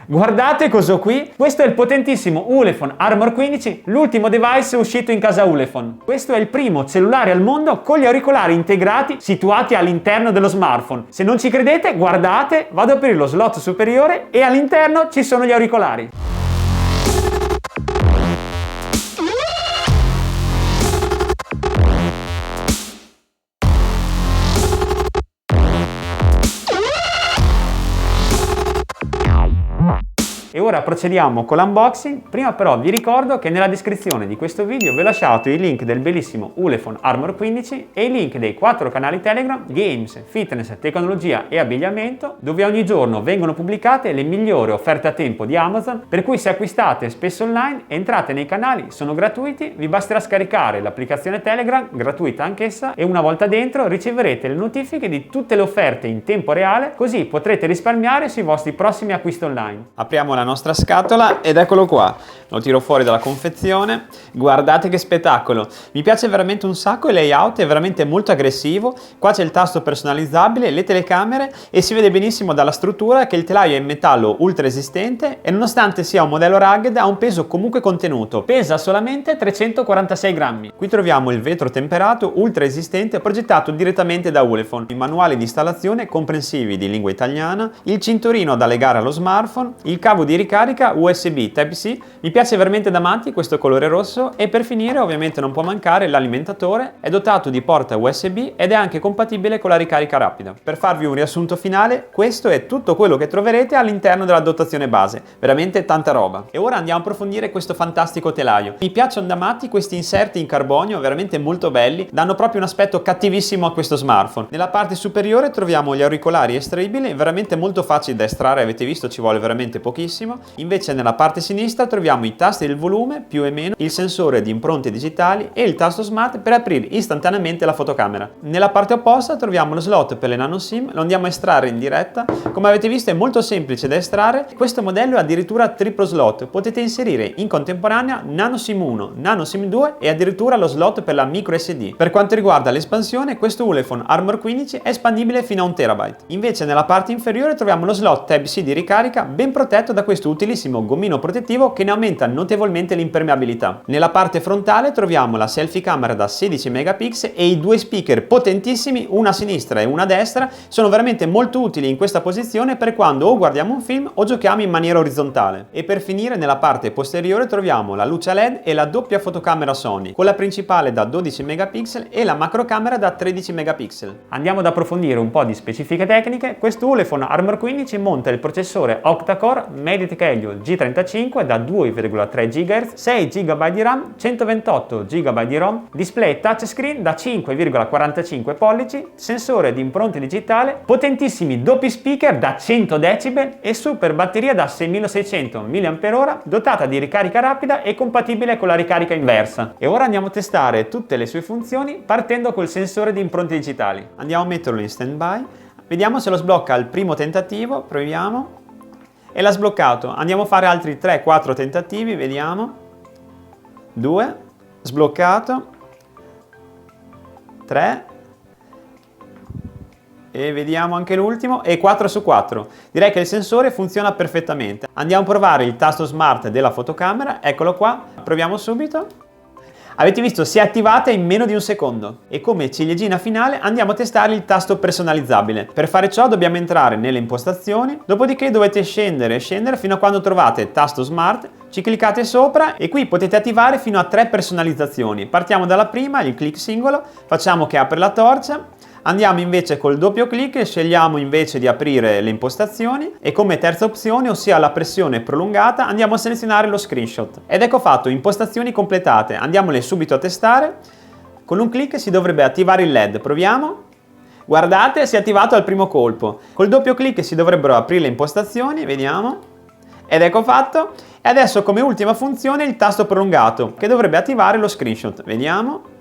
Guardate cosa ho qui, questo è il potentissimo Ulefone Armor 15, l'ultimo device uscito in casa Ulefone. Questo è il primo cellulare al mondo con gli auricolari integrati situati all'interno dello smartphone. Se non ci credete, guardate, vado ad aprire lo slot superiore e all'interno ci sono gli auricolari. E ora procediamo con l'unboxing. Prima però vi ricordo che nella descrizione di questo video vi ho lasciato i link del bellissimo Ulefone Armor 15 e i link dei 4 canali Telegram, Games, Fitness, Tecnologia e Abbigliamento, dove ogni giorno vengono pubblicate le migliori offerte a tempo di Amazon, per cui se acquistate spesso online, entrate nei canali, sono gratuiti, vi basterà scaricare l'applicazione Telegram, gratuita anch'essa, e una volta dentro riceverete le notifiche di tutte le offerte in tempo reale, così potrete risparmiare sui vostri prossimi acquisti online. Apriamo la nostra scatola ed eccolo qua, lo tiro fuori dalla confezione, guardate che spettacolo, mi piace veramente un sacco, il layout è veramente molto aggressivo, qua c'è il tasto personalizzabile, le telecamere e si vede benissimo dalla struttura che il telaio è in metallo ultra resistente e nonostante sia un modello rugged ha un peso comunque contenuto, pesa solamente 346 grammi. Qui troviamo il vetro temperato ultra resistente progettato direttamente da Ulefone, i manuali di installazione comprensivi di lingua italiana, il cinturino da legare allo smartphone, il cavo di ricarica USB Type-C, mi piace veramente da matti questo colore rosso e per finire ovviamente non può mancare l'alimentatore, è dotato di porta USB ed è anche compatibile con la ricarica rapida. Per farvi un riassunto finale, questo è tutto quello che troverete all'interno della dotazione base, veramente tanta roba. E ora andiamo a approfondire questo fantastico telaio. Mi piacciono da matti questi inserti in carbonio, veramente molto belli, danno proprio un aspetto cattivissimo a questo smartphone. Nella parte superiore troviamo gli auricolari estraibili, veramente molto facili da estrarre, avete visto ci vuole veramente pochissimo. Invece nella parte sinistra troviamo i tasti del volume più e meno, il sensore di impronte digitali e il tasto smart per aprire istantaneamente la fotocamera. Nella parte opposta troviamo lo slot per le nano SIM, lo andiamo a estrarre in diretta. Come avete visto è molto semplice da estrarre, questo modello è addirittura triplo slot, potete inserire in contemporanea nano SIM 1, nano SIM 2 e addirittura lo slot per la micro SD. Per quanto riguarda l'espansione, questo Ulefone Armor 15 è espandibile fino a 1 TB. Invece nella parte inferiore troviamo lo slot Type-C di ricarica ben protetto da questo utilissimo gommino protettivo che ne aumenta notevolmente l'impermeabilità. Nella parte frontale troviamo la selfie camera da 16 megapixel e i due speaker potentissimi, una a sinistra e una a destra, sono veramente molto utili in questa posizione per quando o guardiamo un film o giochiamo in maniera orizzontale. E per finire nella parte posteriore troviamo la luce LED e la doppia fotocamera Sony, quella principale da 12 megapixel e la macrocamera da 13 megapixel. Andiamo ad approfondire un po' di specifiche tecniche. Questo Ulefone Armor 15 monta il processore octa-core MediaTek Helio G35 da 2,3 GHz, 6 GB di RAM, 128 GB di ROM, display touchscreen da 5,45 pollici, sensore di impronte digitale, potentissimi doppi speaker da 100 decibel e super batteria da 6600 mAh dotata di ricarica rapida e compatibile con la ricarica inversa. E ora andiamo a testare tutte le sue funzioni partendo col sensore di impronte digitali. Andiamo a metterlo in stand-by, vediamo se lo sblocca al primo tentativo, proviamo. E l'ha sbloccato, andiamo a fare altri 3-4 tentativi, vediamo, 2, sbloccato, 3 e vediamo anche l'ultimo e 4 su 4, direi che il sensore funziona perfettamente. Andiamo a provare il tasto smart della fotocamera, eccolo qua, proviamo subito. Avete visto, si è attivata in meno di un secondo. E come ciliegina finale andiamo a testare il tasto personalizzabile. Per fare ciò dobbiamo entrare nelle impostazioni, dopodiché dovete scendere fino a quando trovate tasto smart, ci cliccate sopra e qui potete attivare fino a 3 personalizzazioni. Partiamo dalla prima, il clic singolo, facciamo che apre la torcia. Andiamo invece col doppio clic e scegliamo invece di aprire le impostazioni e come terza opzione, ossia la pressione prolungata, andiamo a selezionare lo screenshot. Ed ecco fatto, impostazioni completate, andiamole subito a testare. Con un clic si dovrebbe attivare il LED, proviamo. Guardate, si è attivato al primo colpo. Col doppio clic si dovrebbero aprire le impostazioni, vediamo. Ed ecco fatto. E adesso come ultima funzione il tasto prolungato che dovrebbe attivare lo screenshot, vediamo.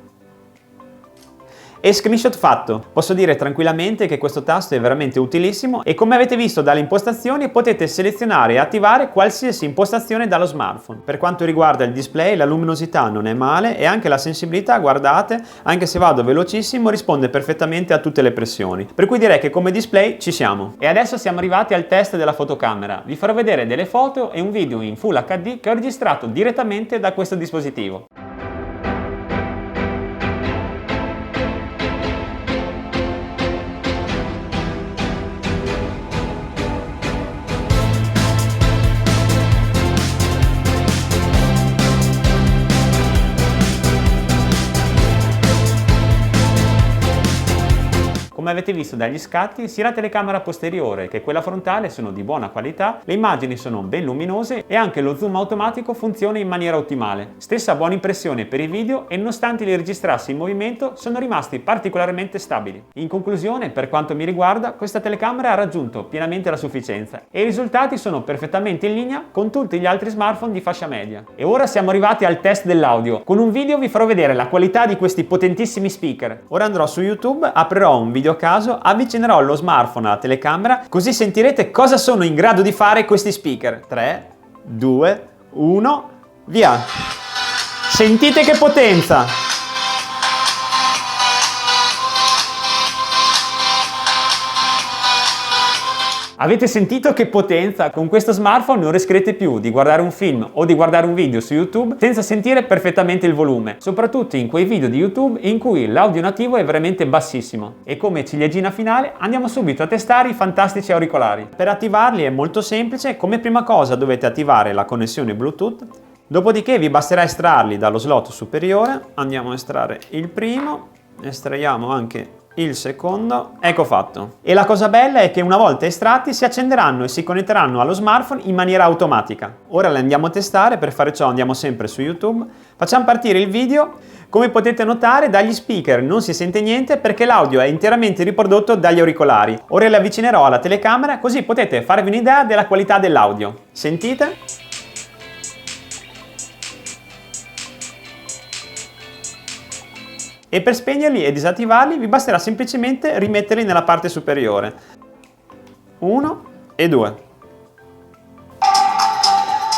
e screenshot fatto. Posso dire tranquillamente che questo tasto è veramente utilissimo e come avete visto dalle impostazioni potete selezionare e attivare qualsiasi impostazione dallo smartphone. Per quanto riguarda il display, la luminosità non è male e anche la sensibilità, guardate, anche se vado velocissimo risponde perfettamente a tutte le pressioni, per cui direi che come display ci siamo. E adesso siamo arrivati al test della fotocamera. Vi farò vedere delle foto e un video in Full HD che ho registrato direttamente da questo dispositivo. Come avete visto dagli scatti, sia la telecamera posteriore che quella frontale sono di buona qualità, le immagini sono ben luminose e anche lo zoom automatico funziona in maniera ottimale. Stessa buona impressione per i video e nonostante li registrassi in movimento sono rimasti particolarmente stabili. In conclusione, per quanto mi riguarda, questa telecamera ha raggiunto pienamente la sufficienza e i risultati sono perfettamente in linea con tutti gli altri smartphone di fascia media. E ora siamo arrivati al test dell'audio. Con un video vi farò vedere la qualità di questi potentissimi speaker. Ora andrò su YouTube, aprirò un video a caso, avvicinerò lo smartphone alla telecamera, così sentirete cosa sono in grado di fare questi speaker. 3, 2, 1, via! Sentite che potenza! Avete sentito che potenza? Con questo smartphone non rischierete più di guardare un film o di guardare un video su YouTube senza sentire perfettamente il volume, soprattutto in quei video di YouTube in cui l'audio nativo è veramente bassissimo. E come ciliegina finale andiamo subito a testare i fantastici auricolari. Per attivarli è molto semplice, come prima cosa dovete attivare la connessione Bluetooth, dopodiché vi basterà estrarli dallo slot superiore. Andiamo a estrarre il primo, estraiamo anche il secondo, ecco fatto. E la cosa bella è che una volta estratti si accenderanno e si connetteranno allo smartphone in maniera automatica. Ora le andiamo a testare, per fare ciò andiamo sempre su YouTube, facciamo partire il video. Come potete notare dagli speaker non si sente niente perché l'audio è interamente riprodotto dagli auricolari. Ora le avvicinerò alla telecamera così potete farvi un'idea della qualità dell'audio. Sentite? E per spegnerli e disattivarli vi basterà semplicemente rimetterli nella parte superiore. 1 e 2.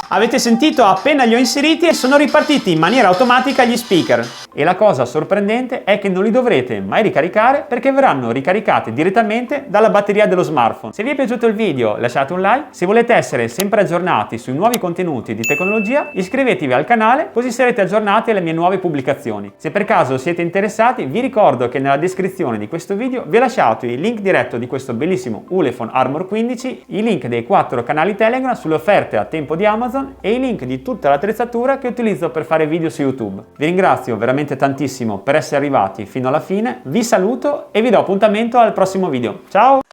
Avete sentito? Appena li ho inseriti sono ripartiti in maniera automatica gli speaker. E la cosa sorprendente è che non li dovrete mai ricaricare perché verranno ricaricati direttamente dalla batteria dello smartphone. Se vi è piaciuto il video lasciate un like, se volete essere sempre aggiornati sui nuovi contenuti di tecnologia iscrivetevi al canale così sarete aggiornati alle mie nuove pubblicazioni. Se per caso siete interessati vi ricordo che nella descrizione di questo video vi ho lasciato il link diretto di questo bellissimo Ulefone Armor 15, i link dei 4 canali Telegram sulle offerte a tempo di Amazon e i link di tutta l'attrezzatura che utilizzo per fare video su YouTube. Vi ringrazio veramente tantissimo per essere arrivati fino alla fine, vi saluto e vi do appuntamento al prossimo video. Ciao!